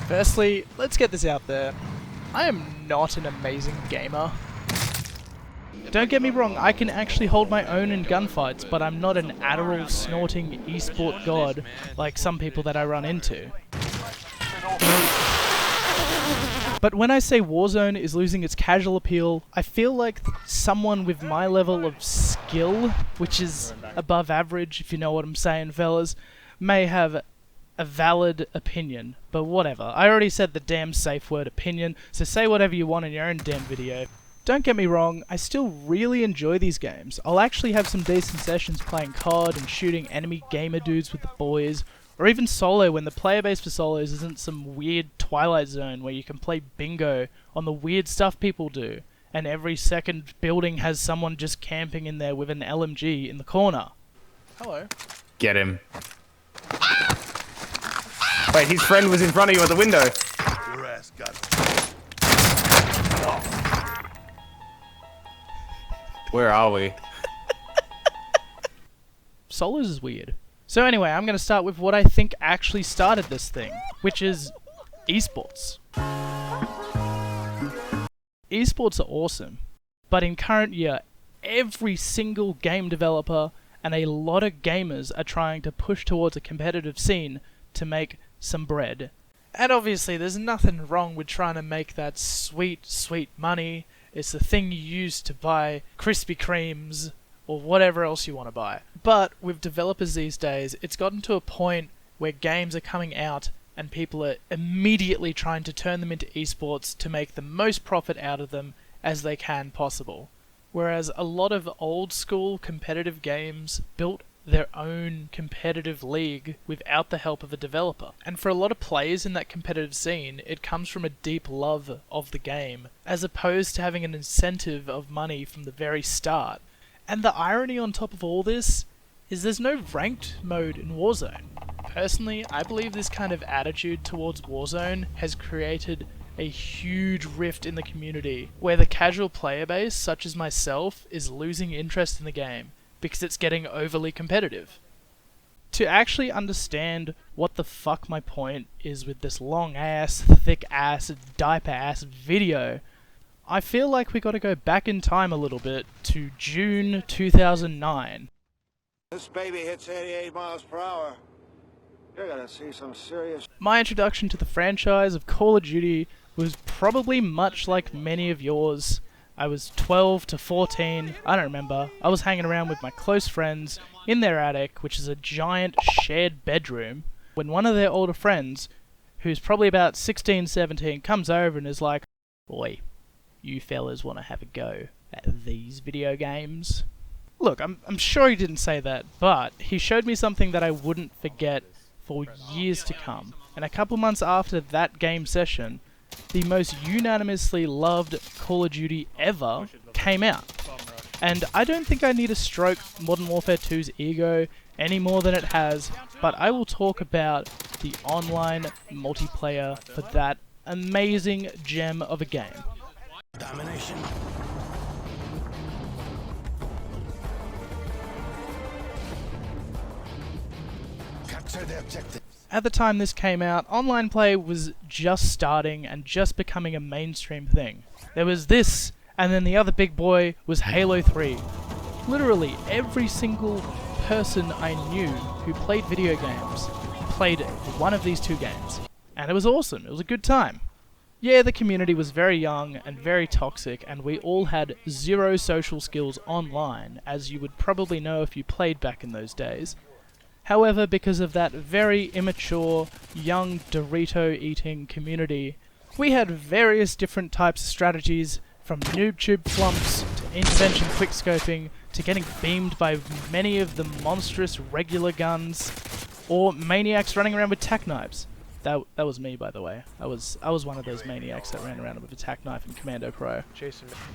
Firstly, let's get this out there. I am not an amazing gamer. Don't get me wrong, I can actually hold my own in gunfights, but I'm not an Adderall snorting esport god like some people that I run into. But when I say Warzone is losing its casual appeal, I feel like someone with my level of skill, which is above average if you know what I'm saying fellas, may have a valid opinion, but whatever. I already said the damn safe word opinion, so say whatever you want in your own damn video. Don't get me wrong, I still really enjoy these games. I'll actually have some decent sessions playing COD and shooting enemy gamer dudes with the boys, or even solo when the player base for solos isn't some weird Twilight Zone where you can play bingo on the weird stuff people do, and every second building has someone just camping in there with an LMG in the corner. Hello. Get him. Wait, his friend was in front of you at the window. Your ass got it. Where are we? Solos is weird. So anyway, I'm going to start with what I think actually started this thing, which is esports. Esports are awesome, but in current year, every single game developer and a lot of gamers are trying to push towards a competitive scene to make some bread. And obviously there's nothing wrong with trying to make that sweet, sweet money. It's the thing you use to buy Krispy Kremes or whatever else you want to buy. But with developers these days, it's gotten to a point where games are coming out and people are immediately trying to turn them into esports to make the most profit out of them as they can possible. Whereas a lot of old school competitive games built their own competitive league without the help of a developer. And for a lot of players in that competitive scene, it comes from a deep love of the game, as opposed to having an incentive of money from the very start. And the irony on top of all this is there's no ranked mode in Warzone. Personally, I believe this kind of attitude towards Warzone has created a huge rift in the community, where the casual player base, such as myself, is losing interest in the game because it's getting overly competitive. To actually understand what the fuck my point is with this long ass, thick ass, diaper ass video, I feel like we gotta go back in time a little bit to June 2009. This baby hits 88 miles per hour. You're gonna see some serious... My introduction to the franchise of Call of Duty was probably much like many of yours. I was 12 to 14, I don't remember. I was hanging around with my close friends in their attic, which is a giant shared bedroom, when one of their older friends, who's probably about 16, 17, comes over and is like, "Boy, you fellas want to have a go at these video games?" Look, I'm sure he didn't say that, but he showed me something that I wouldn't forget for years to come. And a couple months after that game session, the most unanimously loved Call of Duty ever came out. And I don't think I need to stroke Modern Warfare 2's ego any more than it has, but I will talk about the online multiplayer for that amazing gem of a game. Domination. Capture the objective. At the time this came out, online play was just starting and just becoming a mainstream thing. There was this, and then the other big boy was Halo 3. Literally every single person I knew who played video games played one of these two games. And it was awesome, it was a good time. Yeah, the community was very young and very toxic, and we all had zero social skills online, as you would probably know if you played back in those days. However, because of that very immature, young Dorito-eating community, we had various different types of strategies, from noob-tube flumps, to intervention quickscoping, to getting beamed by many of the monstrous regular guns, or maniacs running around with tack knives. That was me, by the way. I was one of those maniacs that ran around with a tack knife in Commando Pro.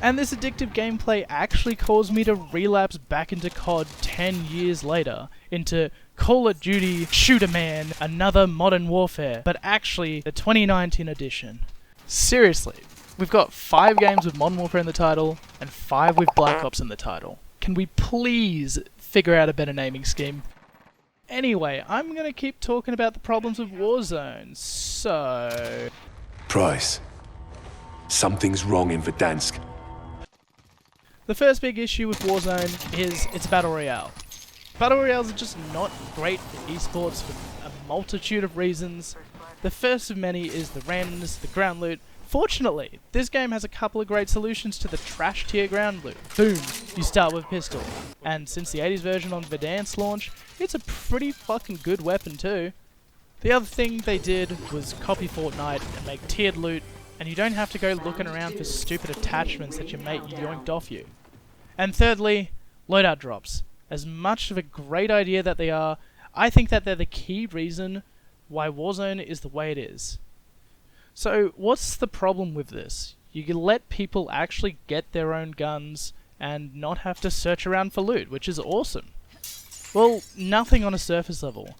And this addictive gameplay actually caused me to relapse back into COD 10 years later, into Call of Duty Shooter Man, another Modern Warfare, but actually the 2019 edition. Seriously, we've got 5 games with Modern Warfare in the title, and 5 with Black Ops in the title. Can we please figure out a better naming scheme? Anyway, I'm gonna keep talking about the problems with Warzone, so... Price. Something's wrong in Verdansk. The first big issue with Warzone is its Battle Royale. Battle Royales are just not great for esports for a multitude of reasons. The first of many is the randomness, the ground loot. Fortunately, this game has a couple of great solutions to the trash tier ground loot. Boom, you start with a pistol. And since the 80s version on Verdansk launch, it's a pretty fucking good weapon too. The other thing they did was copy Fortnite and make tiered loot, and you don't have to go looking around for stupid attachments that your mate yoinked off you. And thirdly, loadout drops. As much of a great idea that they are, I think that they're the key reason why Warzone is the way it is. So, what's the problem with this? You can let people actually get their own guns and not have to search around for loot, which is awesome. Well, nothing on a surface level.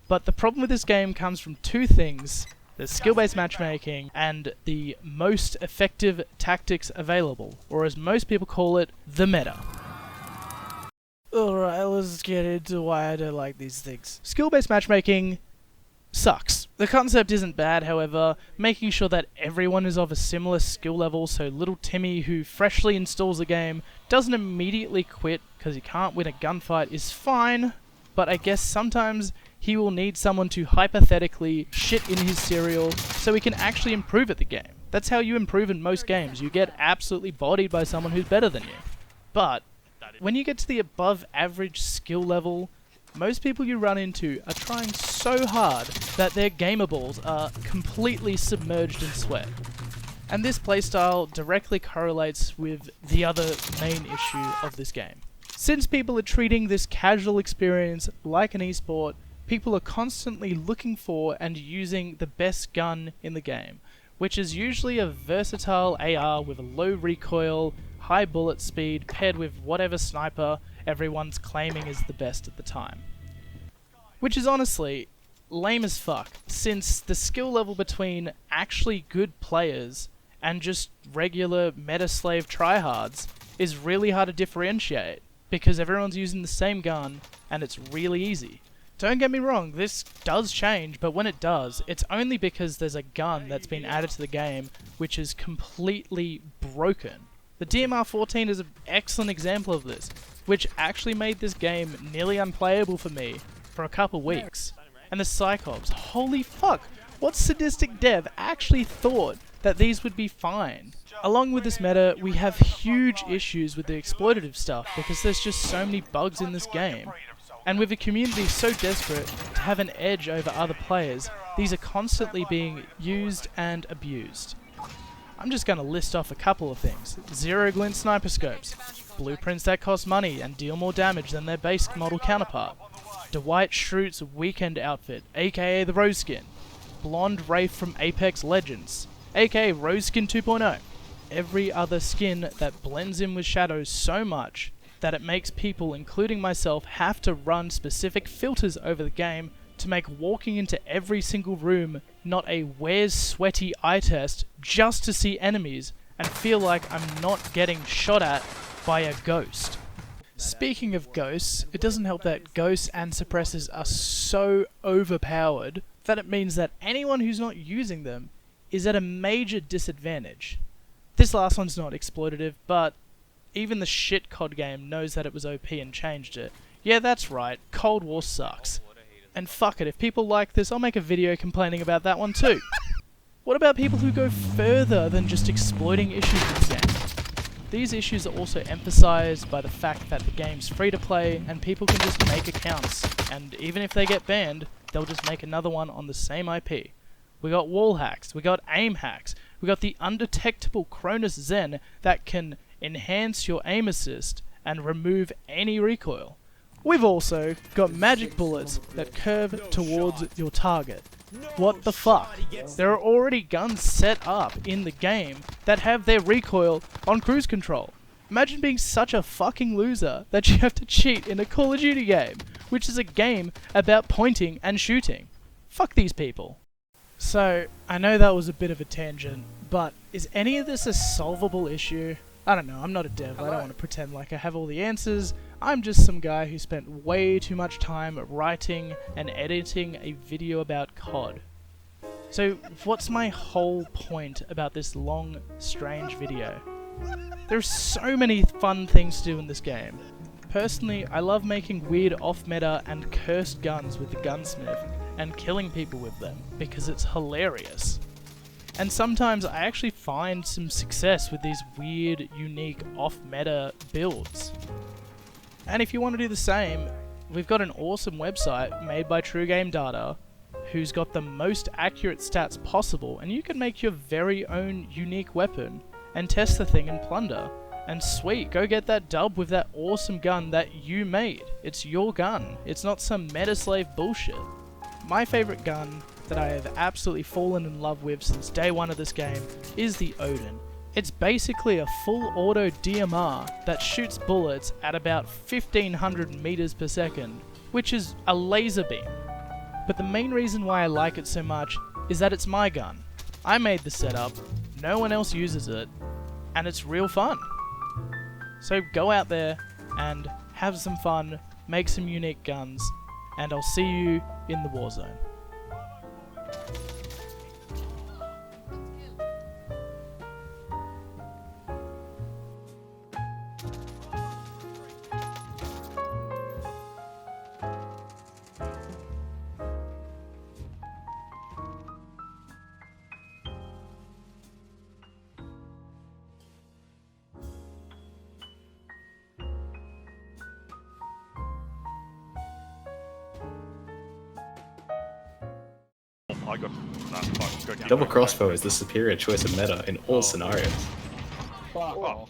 But the problem with this game comes from two things: the skill-based matchmaking and the most effective tactics available, or as most people call it, the meta. Alright, let's get into why I don't like these things. Skill-based matchmaking sucks. The concept isn't bad, however. Making sure that everyone is of a similar skill level so little Timmy who freshly installs a game doesn't immediately quit because he can't win a gunfight is fine, but I guess sometimes he will need someone to hypothetically shit in his cereal so he can actually improve at the game. That's how you improve in most games. You get absolutely bodied by someone who's better than you. But when you get to the above average skill level, most people you run into are trying so hard that their gamer balls are completely submerged in sweat. And this playstyle directly correlates with the other main issue of this game. Since people are treating this casual experience like an esport, people are constantly looking for and using the best gun in the game, which is usually a versatile AR with a low recoil, high bullet speed, paired with whatever sniper everyone's claiming is the best at the time. Which is honestly lame as fuck, since the skill level between actually good players and just regular meta-slave tryhards is really hard to differentiate, because everyone's using the same gun and it's really easy. Don't get me wrong, this does change, but when it does, it's only because there's a gun that's been added to the game which is completely broken. The DMR-14 is an excellent example of this, which actually made this game nearly unplayable for me for a couple weeks. And the Cyclops, holy fuck, what sadistic dev actually thought that these would be fine? Along with this meta, we have huge issues with the exploitative stuff because there's just so many bugs in this game. And with a community so desperate to have an edge over other players, these are constantly being used and abused. I'm just going to list off a couple of things. Zero glint sniper scopes, blueprints that cost money and deal more damage than their base model counterpart, Dwight Schrute's weekend outfit, aka the Rose Skin, Blonde Wraith from Apex Legends, aka Rose Skin 2.0, every other skin that blends in with shadows so much that it makes people, including myself, have to run specific filters over the game to make walking into every single room not a where's sweaty eye test just to see enemies and feel like I'm not getting shot at by a ghost. Speaking of ghosts, it doesn't help that ghosts and suppressors are so overpowered that it means that anyone who's not using them is at a major disadvantage. This last one's not exploitative, but even the shit COD game knows that it was OP and changed it. Yeah, that's right, Cold War sucks. And fuck it, if people like this, I'll make a video complaining about that one too. What about people who go further than just exploiting issues in this game? These issues are also emphasized by the fact that the game's free to play and people can just make accounts, and even if they get banned, they'll just make another one on the same IP. We got wall hacks, we got aim hacks, we got the undetectable Cronus Zen that can enhance your aim assist and remove any recoil. We've also got magic bullets that curve towards your target. What the fuck? There are already guns set up in the game that have their recoil on cruise control. Imagine being such a fucking loser that you have to cheat in a Call of Duty game, which is a game about pointing and shooting. Fuck these people. So, I know that was a bit of a tangent, but is any of this a solvable issue? I don't know, I'm not a dev, I don't want to pretend like I have all the answers. I'm just some guy who spent way too much time writing and editing a video about COD. So what's my whole point about this long, strange video? There's so many fun things to do in this game. Personally, I love making weird off-meta and cursed guns with the gunsmith and killing people with them because it's hilarious. And sometimes I actually find some success with these weird, unique, off-meta builds. And if you want to do the same, we've got an awesome website made by True Game Data who's got the most accurate stats possible, and you can make your very own unique weapon and test the thing in Plunder. And sweet, go get that dub with that awesome gun that you made. It's your gun. It's not some meta-slave bullshit. My favorite gun that I have absolutely fallen in love with since day one of this game is the Odin. It's basically a full auto DMR that shoots bullets at about 1500 meters per second, which is a laser beam. But the main reason why I like it so much is that it's my gun. I made the setup, no one else uses it, and it's real fun. So go out there and have some fun, make some unique guns, and I'll see you in the Warzone. I got Double crossbow is the superior choice of meta in all scenarios. Oh,